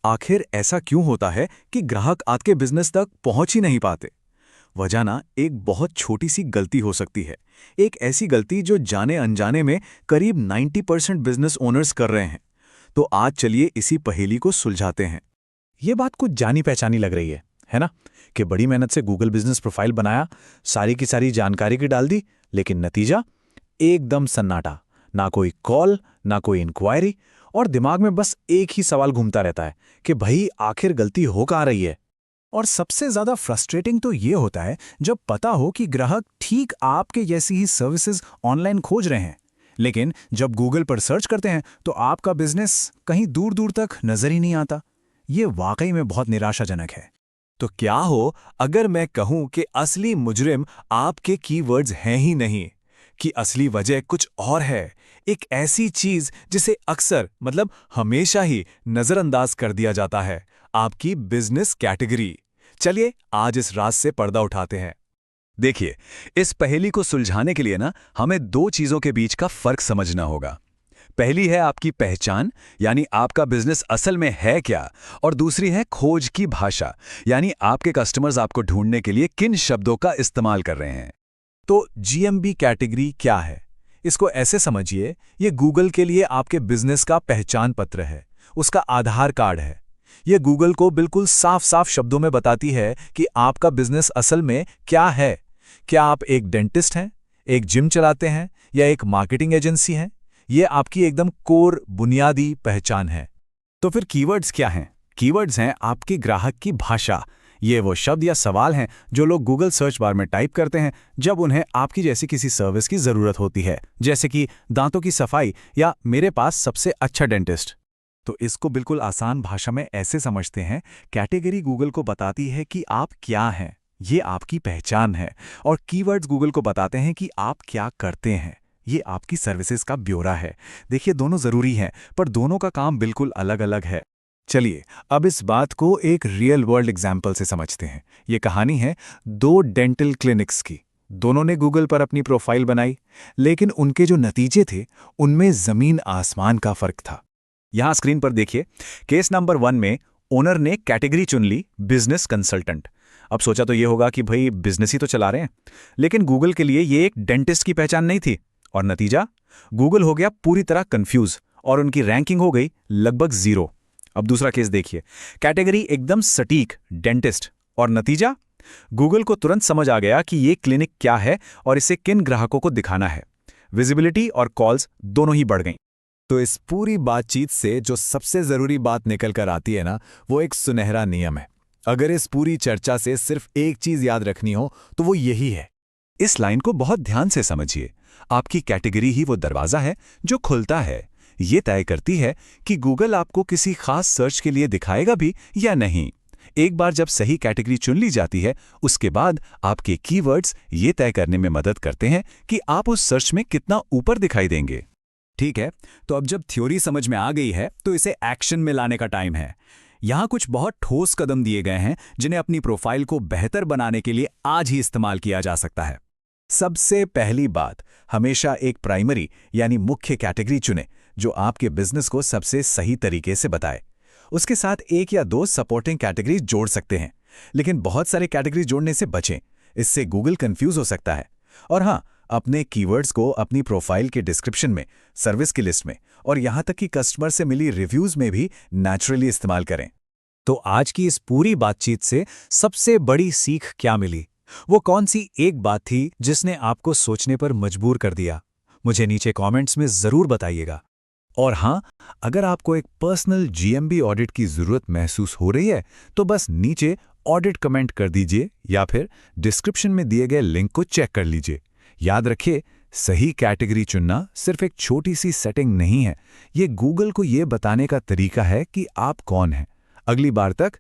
आखिर ऐसा क्यों होता है कि ग्राहक आपके बिजनेस तक पहुंच ही नहीं पाते? वजह ना एक बहुत छोटी सी गलती हो सकती है। एक ऐसी गलती जो जाने अनजाने में करीब 90% बिजनेस ओनर्स कर रहे हैं। तो आज चलिए इसी पहेली को सुलझाते हैं। ये बात कुछ जानी पहचानी लग रही है ना? कि बड़ी मेहनत से गूगल बिजनेस प्रोफाइल बनाया, सारी की सारी जानकारी की डाल दी, लेकिन नतीजा एकदम सन्नाटा। ना कोई कॉल, ना कोई इंक्वायरी, और दिमाग में बस एक ही सवाल घूमता रहता है कि भाई आखिर गलती हो कहाँ रही है। और सबसे ज्यादा फ्रस्ट्रेटिंग तो ये होता है जब पता हो कि ग्राहक ठीक आपके जैसी ही सर्विसेज ऑनलाइन खोज रहे हैं, लेकिन जब गूगल पर सर्च करते हैं तो आपका बिजनेस कहीं दूर दूर तक नजर ही नहीं आता। ये वाकई में बहुत निराशाजनक है। तो क्या हो अगर मैं कहूं कि असली मुजरिम आपके कीवर्ड्स हैं ही नहीं, कि असली वजह कुछ और है, एक ऐसी चीज जिसे अक्सर हमेशा ही नजरअंदाज कर दिया जाता है, आपकी बिजनेस कैटेगरी। चलिए आज इस राज से पर्दा उठाते हैं। देखिए, इस पहेली को सुलझाने के लिए ना हमें दो चीजों के बीच का फर्क समझना होगा। पहली है आपकी पहचान, यानी आपका बिजनेस असल में है क्या, और दूसरी है खोज की भाषा, यानी आपके कस्टमर्स आपको ढूंढने के लिए किन शब्दों का इस्तेमाल कर रहे हैं। तो जीएमबी कैटेगरी क्या है? इसको ऐसे समझिए, ये गूगल के लिए आपके बिजनेस का पहचान पत्र है, उसका आधार कार्ड है। ये गूगल को बिल्कुल साफ साफ शब्दों में बताती है कि आपका बिजनेस असल में क्या है। क्या आप एक डेंटिस्ट हैं, एक जिम चलाते हैं, या एक मार्केटिंग एजेंसी हैं? ये आपकी एकदम कोर बुनियादी पहचान है। तो फिर कीवर्ड्स क्या हैं? कीवर्ड्स हैं आपके ग्राहक की भाषा। ये वो शब्द या सवाल हैं जो लोग गूगल सर्च बार में टाइप करते हैं जब उन्हें आपकी जैसी किसी सर्विस की जरूरत होती है, जैसे कि दांतों की सफाई या मेरे पास सबसे अच्छा डेंटिस्ट। तो इसको बिल्कुल आसान भाषा में ऐसे समझते हैं, कैटेगरी गूगल को बताती है कि आप क्या हैं, ये आपकी पहचान है, और कीवर्ड्स गूगल को बताते हैं कि आप क्या करते हैं, ये आपकी सर्विसेज का ब्यौरा है। देखिए, दोनों जरूरी हैं, पर दोनों का काम बिल्कुल अलग अलग है। चलिए अब इस बात को एक रियल वर्ल्ड एग्जाम्पल से समझते हैं। ये कहानी है दो डेंटल क्लिनिक्स की। दोनों ने गूगल पर अपनी प्रोफाइल बनाई, लेकिन उनके जो नतीजे थे उनमें जमीन आसमान का फर्क था। यहां स्क्रीन पर देखिए, केस नंबर 1 में ओनर ने कैटेगरी चुन ली बिजनेस कंसल्टेंट। अब सोचा तो ये होगा कि भाई बिजनेस ही तो चला रहे हैं, लेकिन गूगल के लिए ये एक डेंटिस्ट की पहचान नहीं थी। और नतीजा, गूगल हो गया पूरी तरह कंफ्यूज और उनकी रैंकिंग हो गई लगभग 0। अब दूसरा केस देखिए, कैटेगरी एकदम सटीक डेंटिस्ट, और नतीजा, गूगल को तुरंत समझ आ गया कि ये क्लिनिक क्या है और इसे किन ग्राहकों को दिखाना है। विजिबिलिटी और कॉल्स दोनों ही बढ़ गईं। तो इस पूरी बातचीत से जो सबसे जरूरी बात निकल कर आती है ना, वो एक सुनहरा नियम है। अगर इस पूरी चर्चा से सिर्फ एक चीज याद रखनी हो तो वो यही है। इस लाइन को बहुत ध्यान से समझिए। आपकी कैटेगरी ही वो दरवाजा है जो खुलता है। ये तय करती है कि गूगल आपको किसी खास सर्च के लिए दिखाएगा भी या नहीं। एक बार जब सही कैटेगरी चुन ली जाती है, उसके बाद आपके कीवर्ड्स ये तय करने में मदद करते हैं कि आप उस सर्च में कितना ऊपर दिखाई देंगे। ठीक है, तो अब जब थ्योरी समझ में आ गई है तो इसे एक्शन में लाने का टाइम है। यहां कुछ बहुत ठोस कदम दिए गए हैं जिन्हें अपनी प्रोफाइल को बेहतर बनाने के लिए आज ही इस्तेमाल किया जा सकता है। सबसे पहली बात, हमेशा एक प्राइमरी यानी मुख्य कैटेगरी चुनें जो आपके बिजनेस को सबसे सही तरीके से बताए। उसके साथ एक या दो सपोर्टिंग कैटेगरी जोड़ सकते हैं, लेकिन बहुत सारे कैटेगरी जोड़ने से बचें, इससे गूगल कंफ्यूज हो सकता है। और हाँ, अपने कीवर्ड्स को अपनी प्रोफाइल के डिस्क्रिप्शन में, सर्विस की लिस्ट में, और यहां तक कि कस्टमर से मिली रिव्यूज में भी नेचुरली इस्तेमाल करें। तो आज की इस पूरी बातचीत से सबसे बड़ी सीख क्या मिली? वो कौन सी एक बात थी जिसने आपको सोचने पर मजबूर कर दिया? मुझे नीचे कमेंट्स में जरूर बताइएगा। और हाँ, अगर आपको एक पर्सनल जीएमबी ऑडिट की जरूरत महसूस हो रही है तो बस नीचे ऑडिट कमेंट कर दीजिए या फिर डिस्क्रिप्शन में दिए गए लिंक को चेक कर लीजिए। याद रखिए, सही कैटेगरी चुनना सिर्फ एक छोटी सी सेटिंग नहीं है, ये गूगल को ये बताने का तरीका है कि आप कौन हैं। अगली बार तक